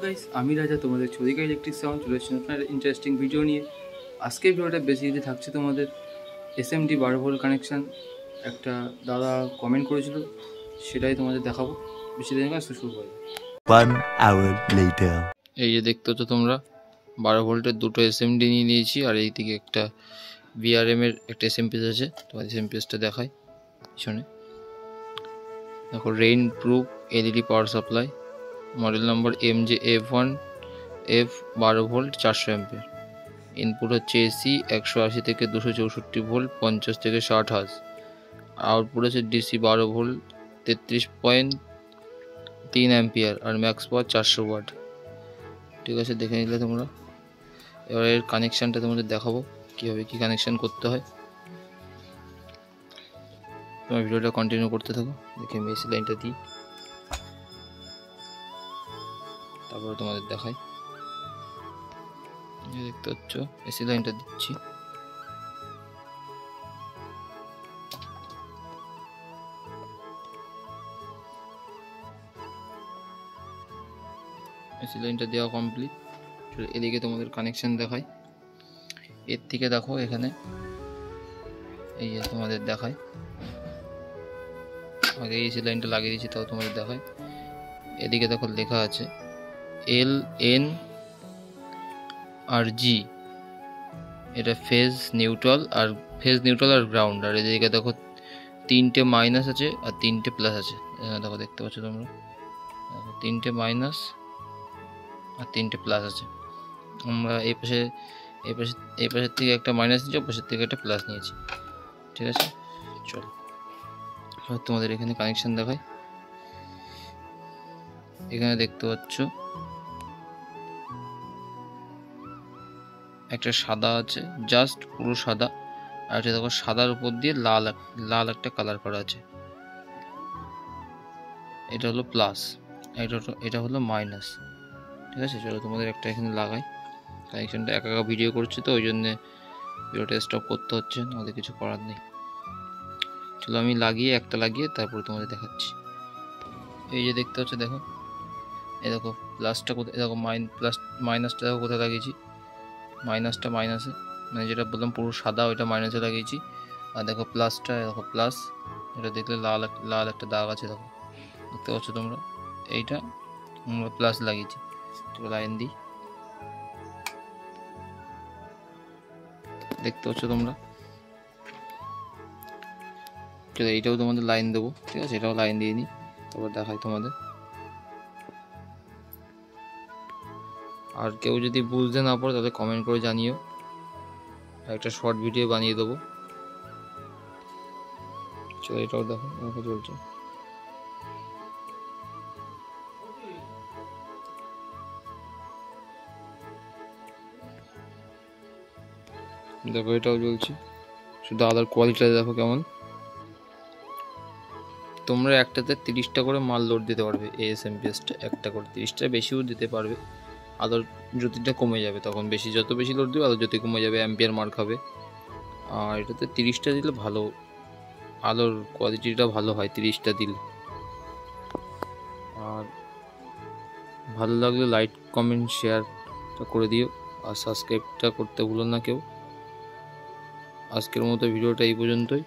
Guys, আমি রাজা তোমাদের চৌদিকা ইলেকট্রিক সাউন্ড চলে এসেছি আপনার ইন্টারেস্টিং ভিডিও নিয়ে। আজকের ভিডিওটা বেসিক্যালি থাকছে তোমাদের এসএমডি 12 ভোল্ট কানেকশান। একটা দাদা কমেন্ট করেছিল, সেটাই তোমাদের দেখাবো। বেশি দিন কাজ শুরু করে 1 hour later। এই যে দেখতে হচ্ছে তোমরা 12 ভোল্টের দুটো এসএমডি নিয়ে নিয়েছি, আর এই দিকে একটা বিআরএম এর একটা এসএমপিএস আছে। তোমাদের এসএমপিএসটা দেখাই পিছনে দেখো, rain proof LED power supply, model number MJF1 F 12 volt 400 ampere. Input হচ্ছে এসি 180 থেকে 264 ভোল্ট 50 থেকে 60 হার্জ। আউটপুট আছে ডিসি 12 ভোল্ট 33.3 অ্যাম্পিয়ার আর ম্যাক্স পাওয়ার 400 ওয়াট। ঠিক আছে, দেখে নিলে তোমরা। এবার এর কানেকশানটা তোমাদের দেখাবো কীভাবে কী কানেকশান করতে হয়। তোমার ভিডিওটা কন্টিনিউ করতে থাকো। দেখে আমি এসি লাইনটা দিই, তারপরে তোমাদের দেখাই। দেখতে পাচ্ছ এসি লাইনটা দিচ্ছি। এসি লাইনটা দেওয়া কমপ্লিট। এদিকে তোমাদের কানেকশন দেখাই। এর থেকে দেখো এখানে এই যে তোমাদের দেখায়, আগে এসি লাইনটা লাগিয়ে দিয়েছি, তাও তোমাদের দেখায়। এদিকে দেখো লেখা আছে LN আর G, এটা ফেজ নিউট্রাল আর গ্রাউন্ড। আর এদিকে দেখো 3টে মাইনাস আছে আর 3টে প্লাস আছে। দেখো দেখতে পাচ্ছ তোমরা, দেখো 3টে মাইনাস আর 3টে প্লাস আছে। আমরা এই পাশের থেকে একটা মাইনাস নিয়েছি, পাশের থেকে একটা প্লাস নিয়েছি। ঠিক আছে, চলো তোমাদের এখানে কানেকশন দেখাই। এখানে দেখতে পাচ্ছ একটা সাদা আছে, জাস্ট পুরো সাদা। আর এটা দেখো সাদার উপর দিয়ে লাল একটা কালার করা আছে। এটা হলো প্লাস, এটা হলো মাইনাস। ঠিক আছে, চলো তোমাদের একটা এখানে লাগাই। কানেকশনটা একা ভিডিও করছি তো, ওই জন্যে ভিডিওটা স্টপ করতে হচ্ছে, নাহলে কিছু করার নেই। চলো আমি একটা লাগিয়ে তারপর তোমাদের দেখাচ্ছি। এই যে দেখতে হচ্ছে, দেখো এই দেখো প্লাসটা কোথায়, দেখো মাইনাসটা দেখো কোথায় লাগিয়েছি। মাইনাসটা মাইনাসে, মানে যেটা বললাম পুরো সাদা, ওইটা মাইনাসে লাগিয়েছি। আর দেখো প্লাসটা, দেখো প্লাস, এটা দেখলে লাল একটা দাগ আছে, দেখো দেখতে পাচ্ছ তোমরা। এইটা আমরা প্লাস লাগিয়েছি। চলো লাইন দিই, দেখতে পাচ্ছ তোমরা। চলো এইটাও তোমাদের লাইন দেবো। ঠিক আছে, এটাও লাইন দিয়ে নিই, তারপর দেখাই তোমাদের। আর কেউ যদি বুঝতে না পারো তাহলে কমেন্ট করে জানিও, একটা শর্ট ভিডিও বানিয়ে দেবো। চলো এটাও দেখো চলছে। দেখো এটাও চলছে, শুধু আদার কোয়ালিটিটা দেখো কেমন। তোমরা একটাতে 30টা করে মাল লোড দিতে পারবে। এসএমপিএসটা একটা করে 30টা বেশিও দিতে পারবে, আলোর জ্যোতিটা কমে যাবে তখন। যত বেশি লোড দিবে আলোর জ্যোতি কমে যাবে, অ্যাম্পিয়ার মার খাবে। আর এটাতে 30টা দিলে ভালো, আলোর কোয়ালিটিটা ভালো হয় 30টা দিলে। আর ভালো লাগলে লাইক কমেন্ট শেয়ারটা করে দিও, আর সাবস্ক্রাইবটা করতে ভুলো না কেউ। আজকের মতো ভিডিওটা এই পর্যন্তই।